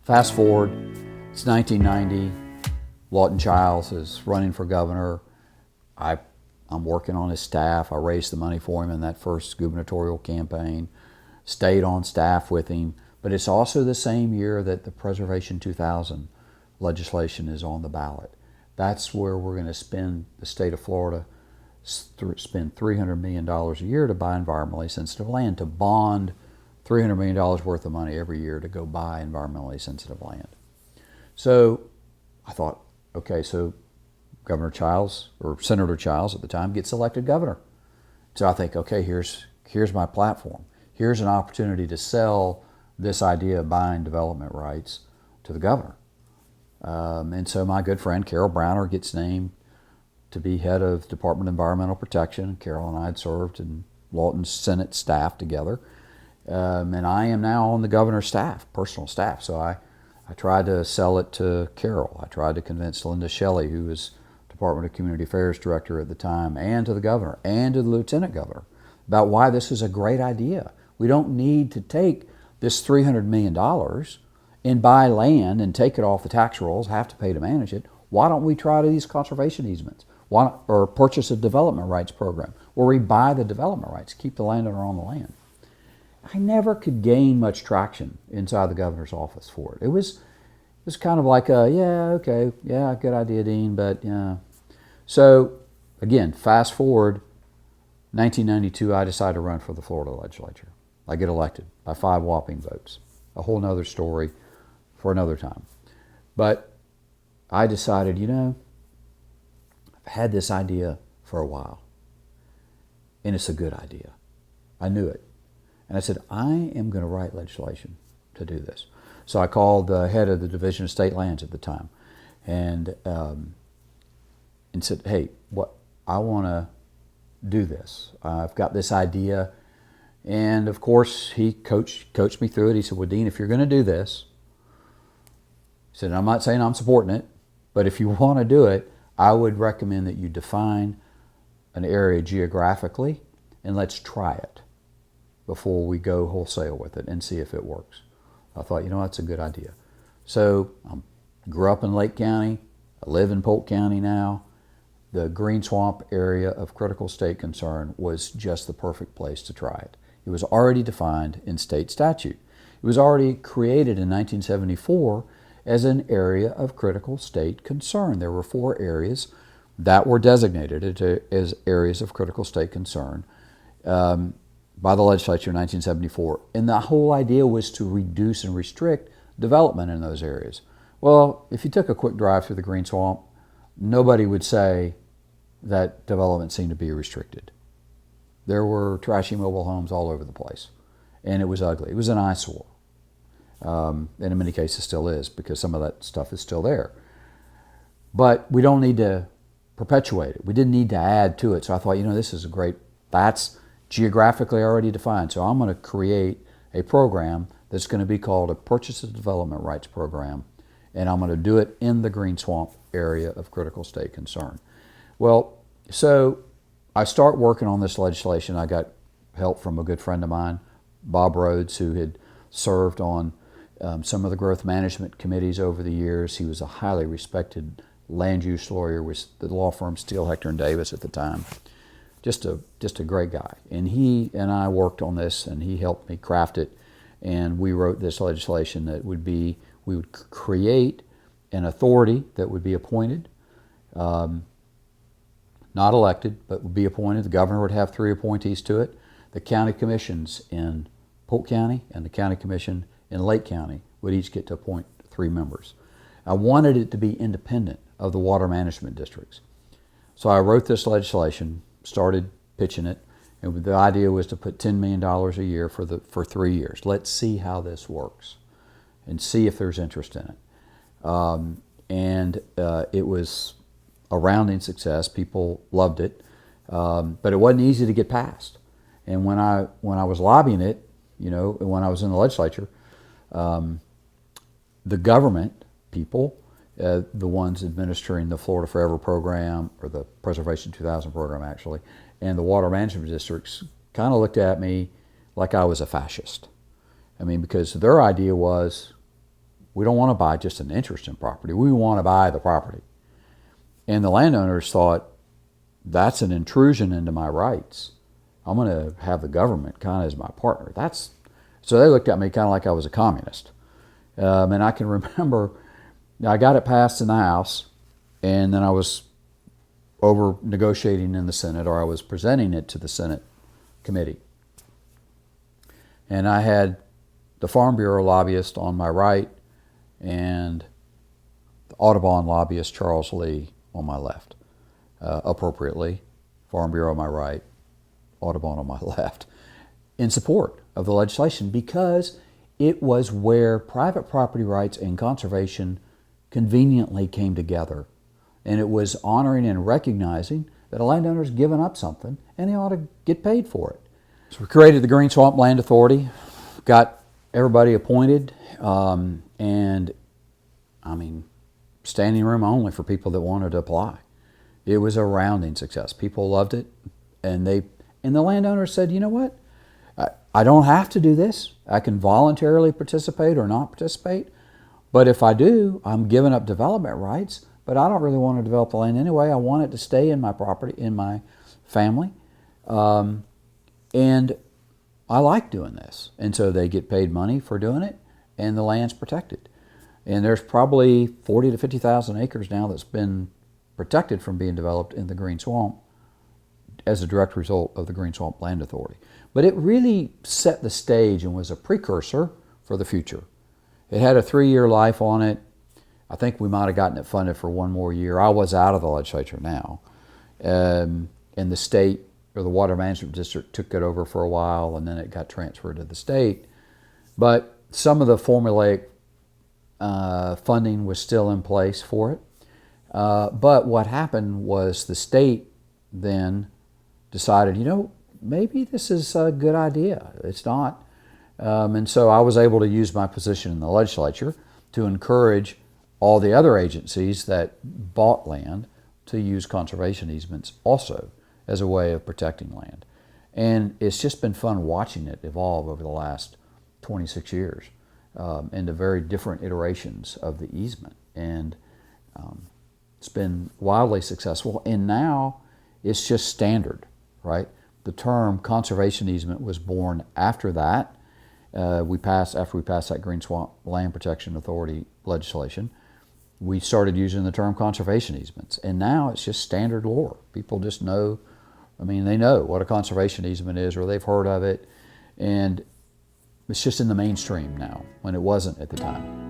Fast forward, it's 1990. Lawton Childs is running for governor. I'm working on his staff. I raised the money for him in that first gubernatorial campaign, stayed on staff with him. But it's also the same year that the Preservation 2000 legislation is on the ballot. That's where we're going to spend, the state of Florida, spend $300 million a year to buy environmentally sensitive land, to bond $300 million worth of money every year to go buy environmentally sensitive land. So I thought, okay, so Governor Childs, or Senator Childs at the time, gets elected governor. So I think, okay, here's my platform. Here's an opportunity to sell this idea of buying development rights to the governor. And so my good friend Carol Browner gets named to be head of Department of Environmental Protection. Carol and I had served in Lawton's Senate staff together. And I am now on the governor's staff, personal staff. So I tried to sell it to Carol. I tried to convince Linda Shelley, who was Department of Community Affairs Director at the time, and to the governor and to the lieutenant governor about why this is a great idea. We don't need to take this $300 million and buy land and take it off the tax rolls, have to pay to manage it. Why don't we try these conservation easements? Or purchase a development rights program where we buy the development rights, keep the landowner on the land. I never could gain much traction inside the governor's office for it. It was kind of like a, yeah, okay, yeah, good idea, Dean, but yeah. So again, fast forward, 1992, I decided to run for the Florida legislature. I get elected by 5 whopping votes. A whole nother story for another time. But I decided, I've had this idea for a while, and it's a good idea. I knew it. And I said, I am going to write legislation to do this. So I called the head of the Division of State Lands at the time and said, hey, I want to do this. I've got this idea. And of course, he coached me through it. He said, well, Dean, if you're going to do this, he said, I'm not saying I'm supporting it, but if you want to do it, I would recommend that you define an area geographically and let's try it before we go wholesale with it and see if it works. I thought, that's a good idea. So I grew up in Lake County. I live in Polk County now. The Green Swamp area of critical state concern was just the perfect place to try it. It was already defined in state statute. It was already created in 1974 as an area of critical state concern. There were 4 areas that were designated as areas of critical state concern by the legislature in 1974. And the whole idea was to reduce and restrict development in those areas. Well, if you took a quick drive through the Green Swamp, nobody would say that development seemed to be restricted. There were trashy mobile homes all over the place, and it was ugly. It was an eyesore, and in many cases still is, because some of that stuff is still there. But we don't need to perpetuate it. We didn't need to add to it. So I thought, this is that's geographically already defined. So I'm going to create a program that's going to be called a Purchase of Development Rights Program, and I'm going to do it in the Green Swamp area of critical state concern. Well, so I start working on this legislation. I got help from a good friend of mine, Bob Rhodes, who had served on some of the growth management committees over the years. He was a highly respected land use lawyer with the law firm Steele, Hector and Davis at the time. Just a great guy. And he and I worked on this, and he helped me craft it. And we wrote this legislation that we would create an authority that would be appointed, not elected, but would be appointed. The governor would have 3 appointees to it. The county commissions in Polk County and the county commission in Lake County would each get to appoint 3 members. I wanted it to be independent of the water management districts. So I wrote this legislation, started pitching it, and the idea was to put $10 million a year for 3 years. Let's see how this works and see if there's interest in it. It was a rounding success. People loved it, but it wasn't easy to get passed. And when I was lobbying it, when I was in the legislature, the government people, the ones administering the Florida Forever program, or the Preservation 2000 program actually, and the water management districts kind of looked at me like I was a fascist. I mean, because their idea was, We don't want to buy just an interest in property. We want to buy the property. And the landowners thought, that's an intrusion into my rights. I'm going to have the government kind of as my partner. So they looked at me kind of like I was a communist. And I can remember I got it passed in the House, and then I was over negotiating in the Senate, or I was presenting it to the Senate committee. And I had the Farm Bureau lobbyist on my right and the Audubon lobbyist Charles Lee on my left. Appropriately, Farm Bureau on my right, Audubon on my left, in support of the legislation, because it was where private property rights and conservation conveniently came together. And it was honoring and recognizing that a landowner's given up something and they ought to get paid for it. So we created the Green Swamp Land Authority, got everybody appointed, and I mean, standing room only for people that wanted to apply. It was a rounding success. People loved it, and the landowners said, you know what? I don't have to do this. I can voluntarily participate or not participate, but if I do, I'm giving up development rights, but I don't really want to develop the land anyway. I want it to stay in my property, in my family, and I like doing this. And so they get paid money for doing it, and the land's protected. And there's probably 40 to 50,000 acres now that's been protected from being developed in the Green Swamp as a direct result of the Green Swamp Land Authority. But it really set the stage and was a precursor for the future. It had a 3-year life on it. I think we might have gotten it funded for 1 more year. I was out of the legislature now. And the state, or the Water Management District, took it over for a while, and then it got transferred to the state. But some of the formulaic funding was still in place for it. But what happened was the state then decided, you know, maybe this is a good idea. It's not. And so I was able to use my position in the legislature to encourage all the other agencies that bought land to use conservation easements also as a way of protecting land. And it's just been fun watching it evolve over the last 26 years into very different iterations of the easement. And it's been wildly successful. And now it's just standard, right? The term conservation easement was born after that. After we passed that Green Swamp Land Protection Authority legislation, we started using the term conservation easements. And now it's just standard lore. People just know, I mean, they know what a conservation easement is, or they've heard of it. And it's just in the mainstream now, when it wasn't at the time.